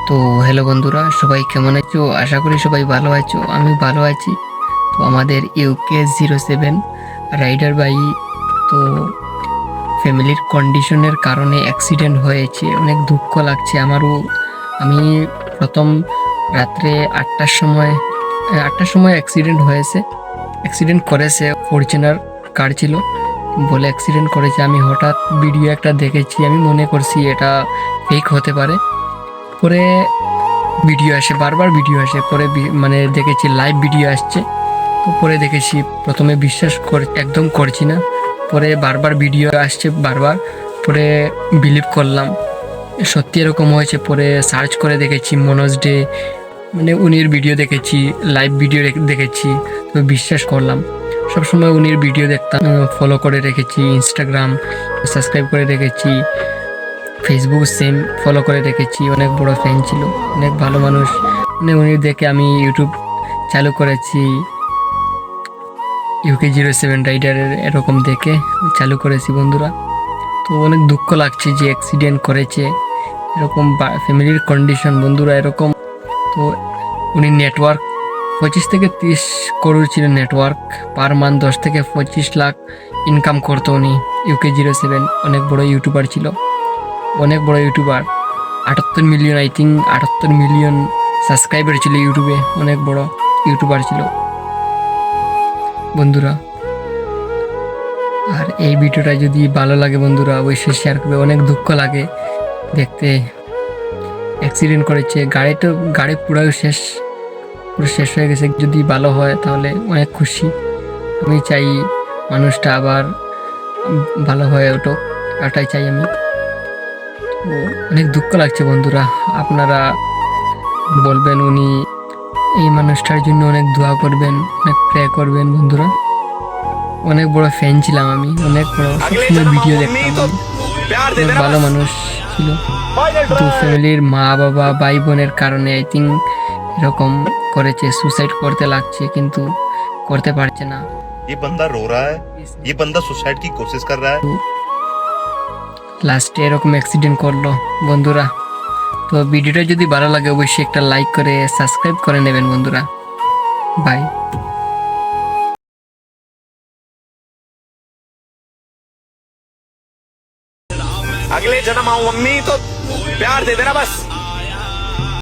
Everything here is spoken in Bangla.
তো হ্যালো বন্ধুরা, সবাই কেমন আছো? আশা করি সবাই ভালো আছো। আমি ভালো আছি। তো আমাদের UK07 রাইডার ভাই তো ফ্যামিলির কন্ডিশনের কারণে অ্যাক্সিডেন্ট হয়েছে। অনেক দুঃখ লাগছে আমারও। আমি প্রথম রাত্রে 8টার সময় অ্যাক্সিডেন্ট হয়েছে। অ্যাক্সিডেন্ট করেছে, ফরচুনার কার ছিল বলে অ্যাক্সিডেন্ট করেছে। আমি হঠাৎ ভিডিও একটা দেখেছি, আমি মনে করছি এটা ফেক হতে পারে। পরে ভিডিও আসে, বারবার ভিডিও আসে, পরে মানে দেখেছি লাইভ ভিডিও আসছে। তো পরে দেখেছি, প্রথমে বিশ্বাস একদম করছি না, পরে বারবার ভিডিও আসছে বারবার, পরে বিলিভ করলাম সত্যি এরকম হয়েছে। পরে সার্চ করে দেখেছি মনোজ ডে, মানে উনির ভিডিও দেখেছি, লাইভ ভিডিও দেখেছি, তো বিশ্বাস করলাম। সবসময় উনির ভিডিও দেখতাম, ফলো করে রেখেছি, ইনস্টাগ্রাম সাবস্ক্রাইব করে রেখেছি, ফেসবুক সেম ফলো করে রেখেছি। অনেক বড় ফ্যান ছিল, অনেক ভালো মানুষ। মানে উনি দেখে আমি ইউটিউব চালু করেছি, UK07 রাইডারের এরকম দেখে চালু করেছি বন্ধুরা। তো অনেক দুঃখ লাগছে যে অ্যাক্সিডেন্ট করেছে, এরকম ফ্যামিলির কন্ডিশন বন্ধুরা এরকম। তো উনি নেটওয়ার্ক 25 থেকে 30 করোড় ছিল নেটওয়ার্ক, পার মান্থ 10 থেকে 25 লাখ ইনকাম করতো উনি। UK07 অনেক বড় ইউটিউবার ছিল, অনেক বড় YouTuber. 78 million, I think 78 million subscriber ছিল ইউটিউবে, অনেক বড় ইউটিউবার ছিল বন্ধুরা। আর এই ভিডিওটা যদি ভালো লাগে বন্ধুরা অবশ্যই শেয়ার করবে। অনেক দুঃখ লাগে দেখতে, অ্যাক্সিডেন্ট করেছে, গাড়ি পুরো শেষ হয়ে গেছে। যদি ভালো হয় তাহলে অনেক খুশি। আমি চাই মানুষটা আবার ভালো হয়ে ওঠুক, এটাই চাই আমি। তো অনেক দুঃখ লাগছে বন্ধুরা। আপনারা বলবেন, উনি এই মানুষটার জন্য অনেক দোয়া করবেন, অনেক প্রে করবেন বন্ধুরা। অনেক বড় ফ্যান ছিলাম আমি, অনেক বড়, সবসময় ভিডিও দেখতাম। অনেক ভালো মানুষ ছিল, কিন্তু ফ্যামিলির মা বাবা ভাই বোনের কারণে আই থিঙ্ক এরকম করেছে। সুসাইড করতে লাগছে কিন্তু করতে পারছে না। ये बंदा रो रहा है, ये बंदा सुसाइड की कोशिश कर रहा है। লাস্টে এরকম অ্যাক্সিডেন্ট করলো বন্ধুরা। তো ভিডিওটা যদি ভালো লাগে অবশ্যই একটা লাইক করে সাবস্ক্রাইব করে নেবেন বন্ধুরা। বাই। अगले जन्म आऊं अम्मी तो प्यार दे देना बस।